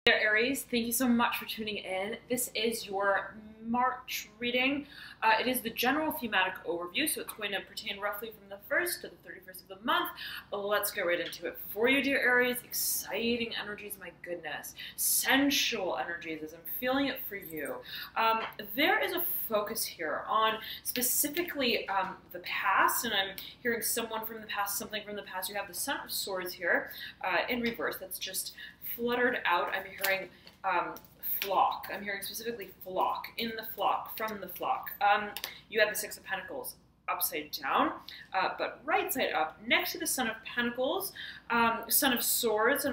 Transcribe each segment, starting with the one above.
There, Aries, thank you so much for tuning in. This is your March reading. It is the general thematic overview, so it's going to pertain roughly from the 1st to the 31st of the month. Let's get right into it. For you, dear Aries, exciting energies, my goodness. Sensual energies, as I'm feeling it for you. There is a focus here on specifically the past, and I'm hearing someone from the past, something from the past. You have the Son of Swords here in reverse. That's just fluttered out. I'm hearing flock. I'm hearing specifically flock, in the flock, from the flock. You have the Six of Pentacles upside down, but right side up, next to the Son of Pentacles, Son of Swords,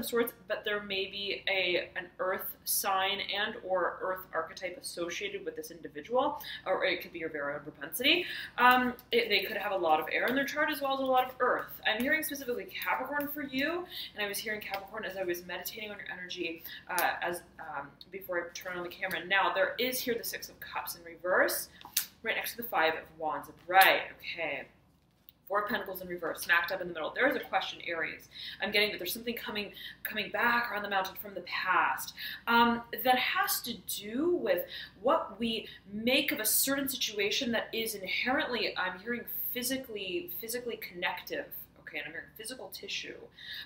but there may be an earth sign and or earth archetype associated with this individual, or it could be your very own propensity. They could have a lot of air in their chart as well as a lot of earth. I'm hearing specifically Capricorn for you, and I was hearing Capricorn as I was meditating on your energy before I turn on the camera. Now, there is here the Six of Cups in reverse, right next to the Five of Wands upright. Okay. Four of Pentacles in reverse, smacked up in the middle. There is a question, Aries. I'm getting that there's something coming back around the mountain from the past that has to do with what we make of a certain situation that is inherently, I'm hearing, physically connective. Okay, and I'm hearing physical tissue.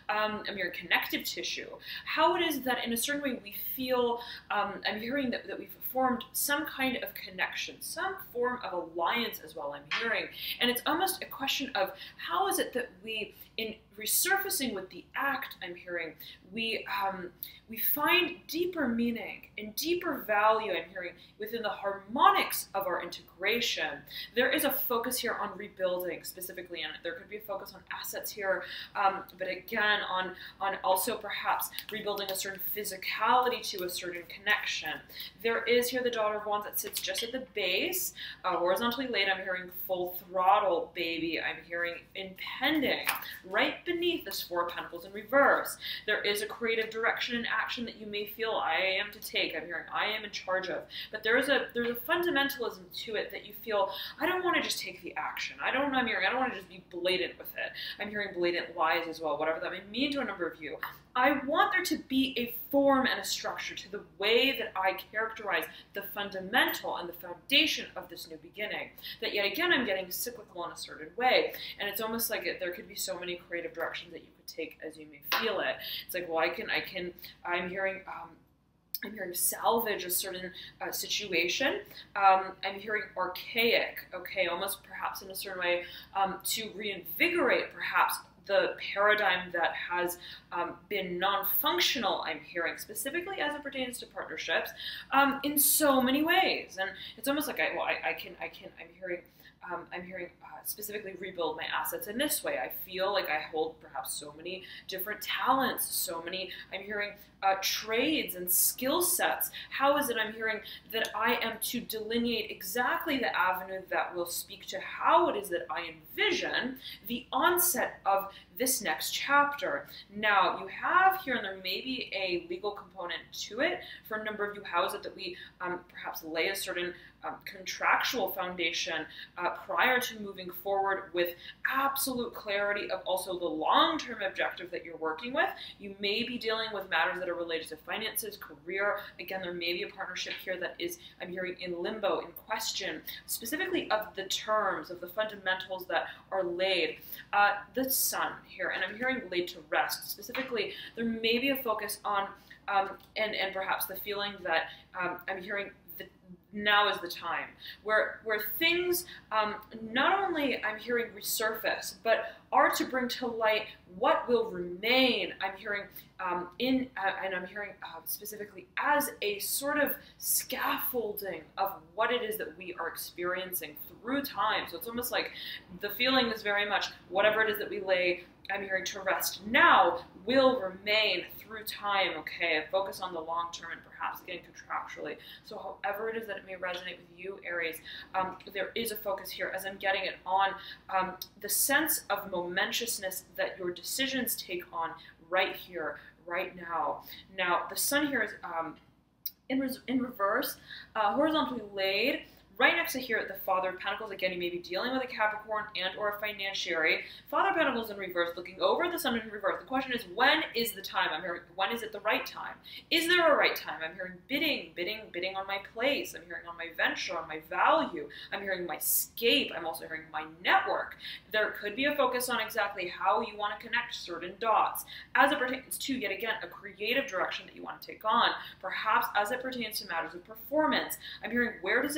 I'm hearing connective tissue. How it is that in a certain way we feel, I'm hearing that we've formed some kind of connection, some form of alliance as well, I'm hearing. And it's almost a question of how is it that we, in resurfacing with the act, I'm hearing, we find deeper meaning and deeper value, I'm hearing, within the harmonics of our integration. There is a focus here on rebuilding specifically, and there could be a focus on assets here, but again, on also perhaps rebuilding a certain physicality to a certain connection. There is here the Daughter of Wands that sits just at the base, horizontally laid. I'm hearing full throttle, baby. I'm hearing impending. Right beneath this Four of Pentacles in reverse, there is a creative direction and action that you may feel I am to take. I'm hearing I am in charge of. But there's a fundamentalism to it that you feel I don't want to just take the action. I'm hearing I don't want to just be blatant with it. I'm hearing blatant lies as well, whatever that may mean to a number of you. I want there to be a form and a structure to the way that I characterize the fundamental and the foundation of this new beginning. That yet again, I'm getting cyclical in a certain way. And it's almost like there could be so many creative directions that you could take as you may feel it. It's like, well, I'm hearing salvage a certain situation. I'm hearing archaic, okay, almost perhaps in a certain way, to reinvigorate perhaps the paradigm that has been non-functional, I'm hearing, specifically as it pertains to partnerships, in so many ways. And it's almost like I'm hearing specifically rebuild my assets in this way. I feel like I hold perhaps so many different talents, so many, I'm hearing trades and skill sets. How is it I'm hearing that I am to delineate exactly the avenue that will speak to how it is that I envision the onset of this next chapter? Now, you have here, and there may be a legal component to it for a number of you. How is it that we perhaps lay a certain contractual foundation prior to moving forward with absolute clarity of also the long-term objective that you're working with? You may be dealing with matters that are related to finances, career. Again, there may be a partnership here that is, I'm hearing, in limbo, in question, specifically of the terms, of the fundamentals that are laid. The Sun here, and I'm hearing laid to rest. Specifically, there may be a focus on, and perhaps the feeling that I'm hearing now is the time where things not only I'm hearing resurface, but are to bring to light what will remain. I'm hearing and I'm hearing specifically as a sort of scaffolding of what it is that we are experiencing through time. So it's almost like the feeling is very much whatever it is that we lay, I'm hearing, to rest now will remain through time, okay? Focus on the long term and perhaps again contractually. So however it is that it may resonate with you, Aries, there is a focus here as I'm getting it on the sense of momentousness that your decisions take on right here, right now. Now, the Sun here is in reverse, horizontally laid, Right next to here, the Father of Pentacles. Again, you may be dealing with a Capricorn and or a financiary. Father of Pentacles in reverse, looking over the Sun in reverse. The question is, when is the time? I'm hearing, when is it the right time? Is there a right time? I'm hearing bidding on my place. I'm hearing on my venture, on my value. I'm hearing my scape. I'm also hearing my network. There could be a focus on exactly how you want to connect certain dots as it pertains to, yet again, a creative direction that you want to take on. Perhaps as it pertains to matters of performance. I'm hearing, where do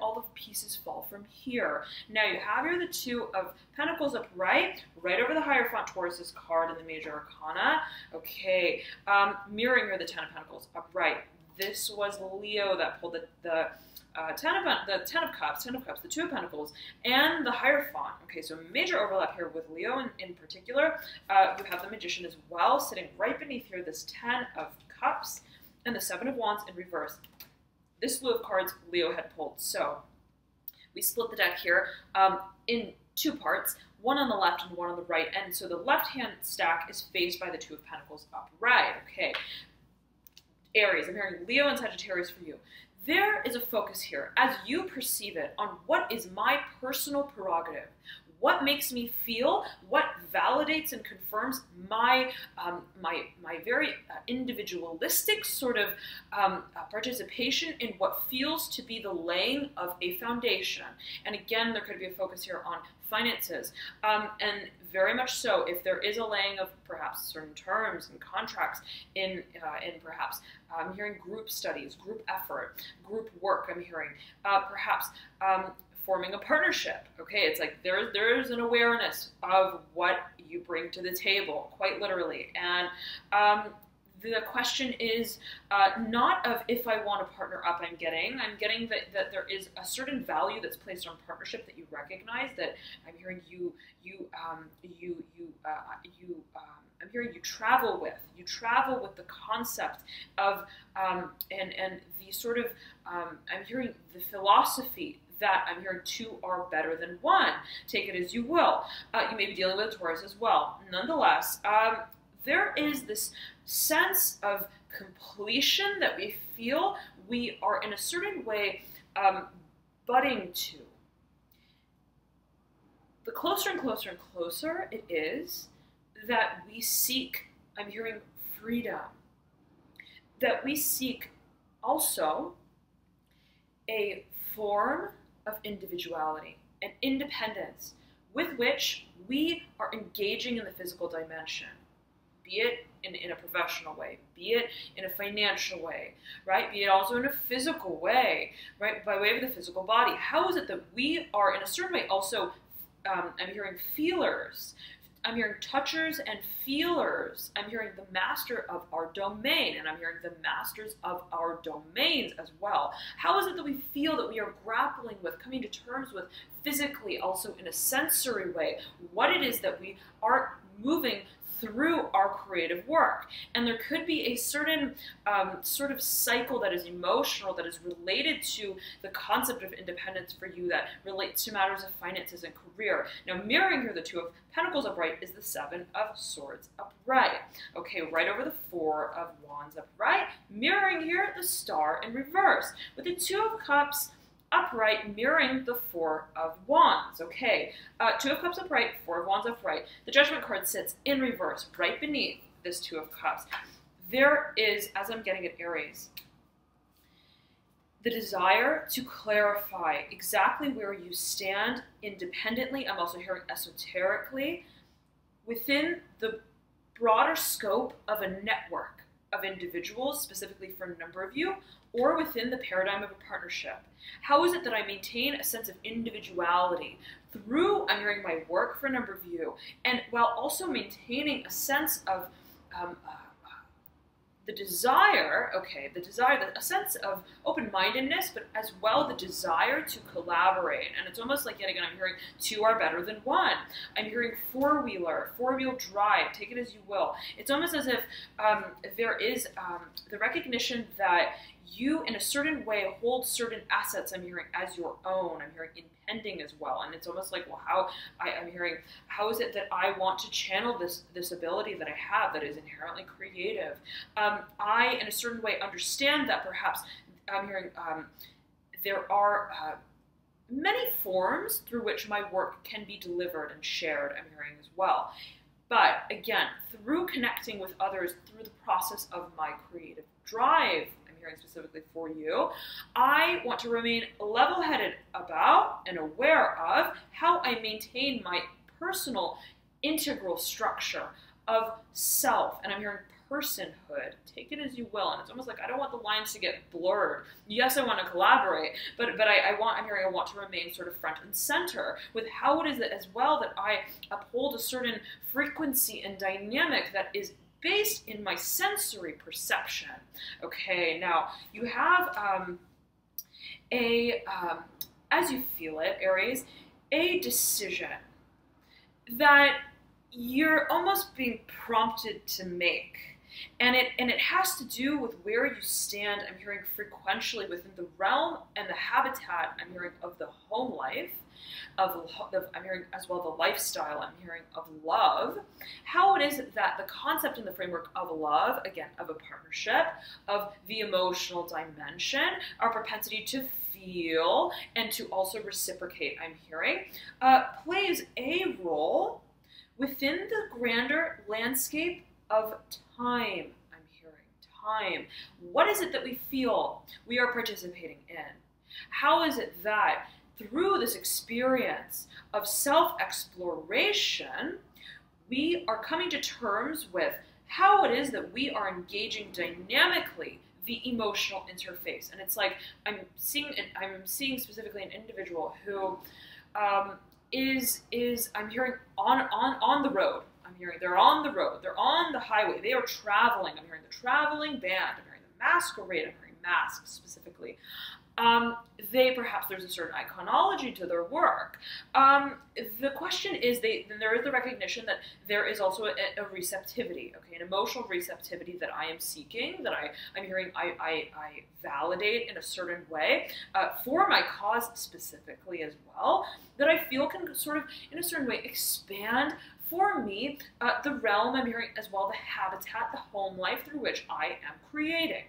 all the pieces fall from here? Now you have here the Two of Pentacles upright, right over the Hierophant Taurus's card in the Major Arcana. Okay, mirroring here the Ten of Pentacles upright. This was Leo that pulled the Ten of Cups, the Two of Pentacles, and the Hierophant. Okay, so major overlap here with Leo in particular. You have the Magician as well, sitting right beneath here, this Ten of Cups, and the Seven of Wands in reverse. This slew of cards Leo had pulled. So we split the deck here in two parts, one on the left and one on the right. And so the left-hand stack is faced by the Two of Pentacles upright. Okay, Aries, I'm hearing Leo and Sagittarius for you. There is a focus here, as you perceive it, on what is my personal prerogative. What makes me feel, what validates and confirms my my very individualistic sort of participation in what feels to be the laying of a foundation. And again, there could be a focus here on finances. And very much so, if there is a laying of perhaps certain terms and contracts in perhaps, I'm hearing group studies, group effort, group work, I'm hearing perhaps forming a partnership. Okay, it's like there's an awareness of what you bring to the table, quite literally. And the question is not of if I want to partner up. I'm getting that there is a certain value that's placed on partnership that you recognize. That I'm hearing I'm hearing you travel with. You travel with the concept of and the sort of I'm hearing the philosophy that I'm hearing two are better than one. Take it as you will. You may be dealing with a Taurus as well. Nonetheless, there is this sense of completion that we feel we are in a certain way budding to. The closer and closer and closer it is that we seek, I'm hearing freedom, that we seek also a form of individuality and independence with which we are engaging in the physical dimension, be it in a professional way, be it in a financial way, right? Be it also in a physical way, right? By way of the physical body. How is it that we are in a certain way also, I'm hearing feelers, I'm hearing touchers and feelers. I'm hearing the master of our domain, and I'm hearing the masters of our domains as well. How is it that we feel that we are grappling with, coming to terms with physically, also in a sensory way, what it is that we are moving through our creative work? And there could be a certain sort of cycle that is emotional, that is related to the concept of independence for you, that relates to matters of finances and career. Now, mirroring here the Two of Pentacles upright is the Seven of Swords upright. Okay, right over the Four of Wands upright, mirroring here the Star in reverse, with the Two of Cups upright, mirroring the Four of Wands. Okay, Two of Cups upright, Four of Wands upright. The Judgment card sits in reverse, right beneath this Two of Cups. There is, as I'm getting at Aries, the desire to clarify exactly where you stand independently. I'm also hearing esoterically, within the broader scope of a network of individuals, specifically for a number of you, or within the paradigm of a partnership. How is it that I maintain a sense of individuality through, I'm hearing, my work for a number of you, and while also maintaining a sense of the desire, okay, a sense of open-mindedness, but as well the desire to collaborate. And it's almost like, yet again, I'm hearing two are better than one. I'm hearing four-wheel drive, take it as you will. It's almost as if there is the recognition that you, in a certain way, hold certain assets, I'm hearing, as your own. I'm hearing impending as well. And it's almost like, well, I'm hearing, how is it that I want to channel this ability that I have that is inherently creative? I, in a certain way, understand that perhaps I'm hearing there are many forms through which my work can be delivered and shared, I'm hearing as well. But again, through connecting with others, through the process of my creative drive, I'm hearing specifically for you, I want to remain level-headed about and aware of how I maintain my personal integral structure of self. And I'm hearing personhood. Take it as you will. And it's almost like I don't want the lines to get blurred. Yes, I want to collaborate, but I'm hearing I want to remain sort of front and center with how it is that as well that I uphold a certain frequency and dynamic that is based in my sensory perception. Okay, now you have as you feel it, Aries, a decision that you're almost being prompted to make. And it has to do with where you stand, I'm hearing frequentially within the realm and the habitat, I'm hearing of the home life, I'm hearing as well the lifestyle, I'm hearing of love, how it is that the concept and the framework of love, again, of a partnership, of the emotional dimension, our propensity to feel and to also reciprocate, I'm hearing, plays a role within the grander landscape of time. I'm hearing time. What is it that we feel we are participating in? How is it that through this experience of self-exploration, we are coming to terms with how it is that we are engaging dynamically the emotional interface? And it's like I'm seeing specifically an individual who is I'm hearing on the road. I'm hearing they're on the road. They're on the highway. They are traveling. I'm hearing the traveling band. I'm hearing the masquerade. I'm hearing masks specifically. Perhaps there's a certain iconology to their work. The question is, then there is the recognition that there is also a receptivity, okay, an emotional receptivity that I am seeking, that I'm hearing I validate in a certain way for my cause specifically as well, that I feel can sort of in a certain way expand for me the realm, I'm hearing as well the habitat, the home life through which I am creating.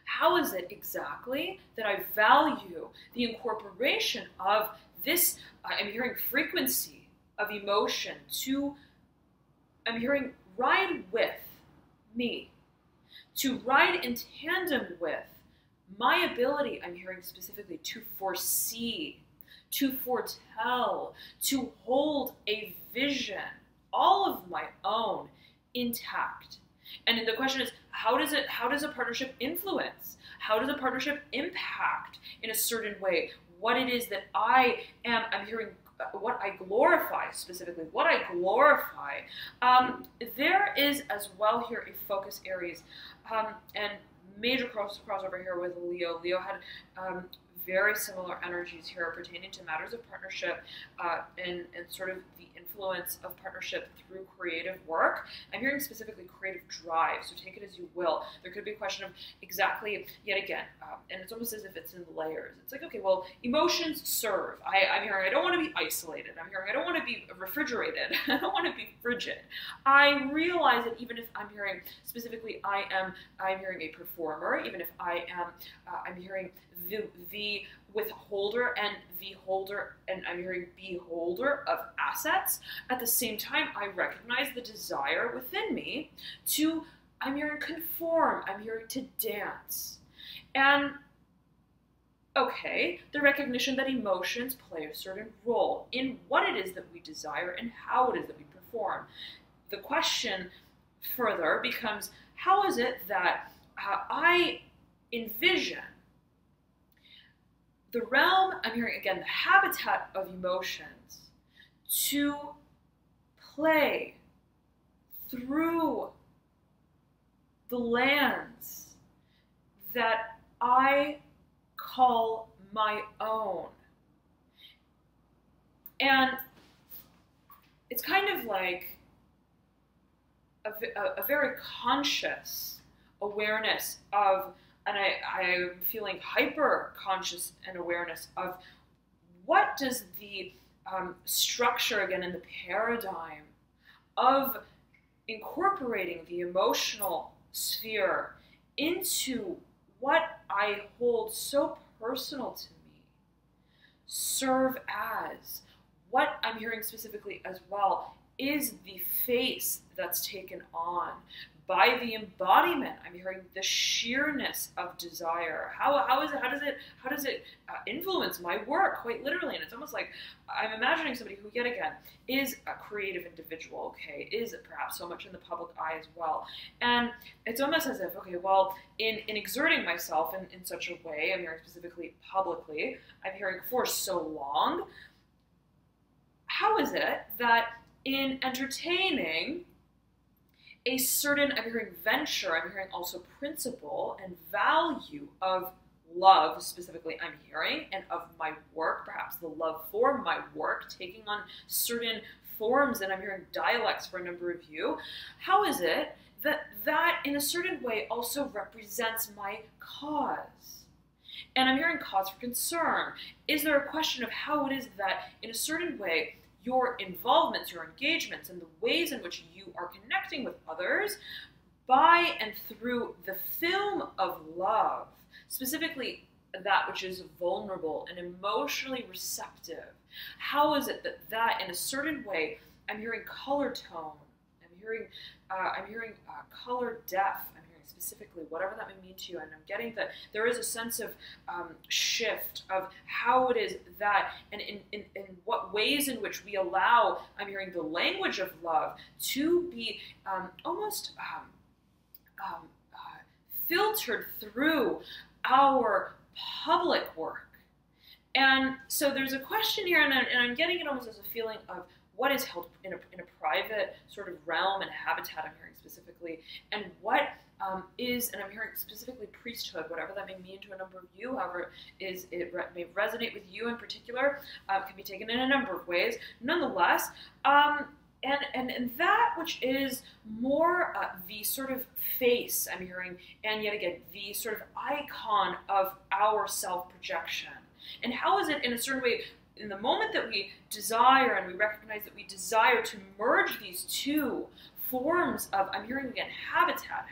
How is it exactly that I value the incorporation of this, I'm hearing frequency of emotion to, I'm hearing ride with me, to ride in tandem with my ability, I'm hearing specifically to foresee, to foretell, to hold a vision, all of my own intact. And the question is, how does a partnership influence? How does a partnership impact in a certain way what it is that I'm hearing, what I glorify specifically, what I glorify. There is as well here a focus Aries, and major crossover here with Leo. Leo had very similar energies here pertaining to matters of partnership and sort of the influence of partnership through creative work. I'm hearing specifically creative drive, so take it as you will. There could be a question of exactly, yet again, and it's almost as if it's in layers. It's like, okay, well, emotions serve. I'm hearing I don't want to be isolated. I'm hearing I don't want to be refrigerated. I don't want to be frigid. I realize that even if I'm hearing specifically I'm hearing a performer, even if I'm hearing the withholder and the holder, and I'm hearing beholder of assets. At the same time, I recognize the desire within me to, I'm hearing conform, I'm hearing to dance. And okay, the recognition that emotions play a certain role in what it is that we desire and how it is that we perform. The question further becomes, how is it that I envision the realm, I'm hearing again, the habitat of emotions to play through the lands that I call my own. And it's kind of like a very conscious awareness of, and I'm feeling hyper conscious and awareness of what does the structure again in the paradigm of incorporating the emotional sphere into what I hold so personal to me, serve as. What I'm hearing specifically as well is the face that's taken on by the embodiment. I'm hearing the sheerness of desire. How does it influence my work, quite literally? And it's almost like I'm imagining somebody who, yet again, is a creative individual, okay, is perhaps so much in the public eye as well. And it's almost as if, okay, well, in exerting myself in such a way, I'm hearing specifically publicly, I'm hearing for so long, how is it that in entertaining a certain, I'm hearing venture, I'm hearing also principle and value of love, specifically I'm hearing, and of my work, perhaps the love for my work, taking on certain forms, and I'm hearing dialects for a number of you, how is it that that in a certain way also represents my cause? And I'm hearing cause for concern. Is there a question of how it is that in a certain way your involvements, your engagements, and the ways in which you are connecting with others by and through the film of love, specifically that which is vulnerable and emotionally receptive, how is it that that in a certain way, I'm hearing color tone, I'm hearing color depth, I'm hearing specifically whatever that may mean to you, and I'm getting that there is a sense of shift of how it is that, and in what ways in which we allow, I'm hearing the language of love to be almost filtered through our public work. And so there's a question here, and I'm getting it almost as a feeling of what is held in a private sort of realm and habitat, I'm hearing specifically, and what is, and I'm hearing specifically priesthood, whatever that may mean to a number of you, however may resonate with you in particular, can be taken in a number of ways. Nonetheless, and that which is more the sort of face, I'm hearing, and yet again, the sort of icon of our self-projection. And how is it in a certain way, in the moment that we desire and we recognize that we desire to merge these two forms of, I'm hearing again, habitat,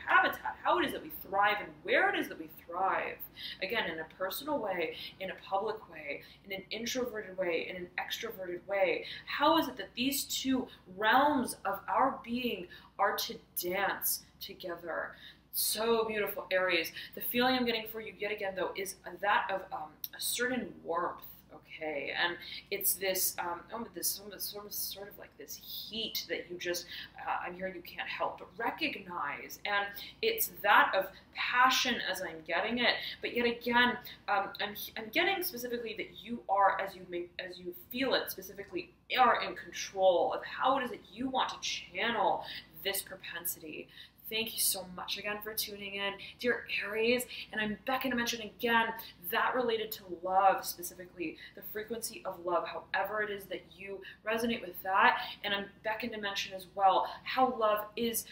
how it is that we thrive and where it is that we thrive. Again, in a personal way, in a public way, in an introverted way, in an extroverted way. How is it that these two realms of our being are to dance together? So beautiful, Aries. The feeling I'm getting for you, yet again, though, is that of a certain warmth. Okay, and it's this, sort of like this heat that you just, I'm hearing you can't help but recognize, and it's that of passion as I'm getting it. But yet again, I'm getting specifically that you are, as you feel it specifically, are in control of how it is that you want to channel this propensity. Thank you so much again for tuning in, dear Aries. And I'm beckoning to mention again that related to love, specifically the frequency of love, however it is that you resonate with that. And I'm beckoning to mention as well how love is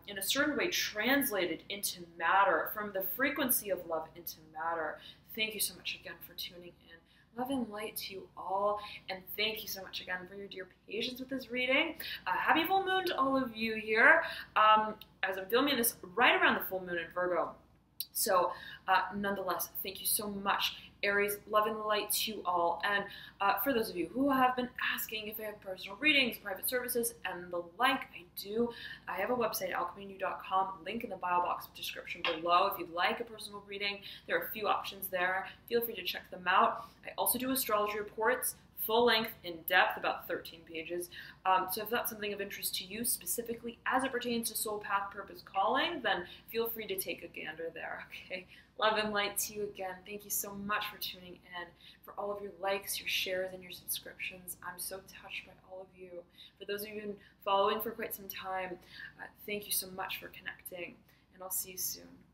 in a certain way translated into matter, from the frequency of love into matter. Thank you so much again for tuning in. Love and light to you all, and thank you so much again for your dear patience with this reading. Happy full moon to all of you here, as I'm filming this right around the full moon in Virgo. So nonetheless, thank you so much, Aries. Love and light to you all. And for those of you who have been asking if I have personal readings, private services, and the like, I do. I have a website, alchemynew.com, link in the bio box description below. If you'd like a personal reading, there are a few options there. Feel free to check them out. I also do astrology reports, full length, in depth, about 13 pages. So if that's something of interest to you, specifically as it pertains to soul path, purpose, calling, then feel free to take a gander there, okay? Love and light to you again. Thank you so much for tuning in, for all of your likes, your shares, and your subscriptions. I'm so touched by all of you. For those of you who've been following for quite some time, thank you so much for connecting, and I'll see you soon.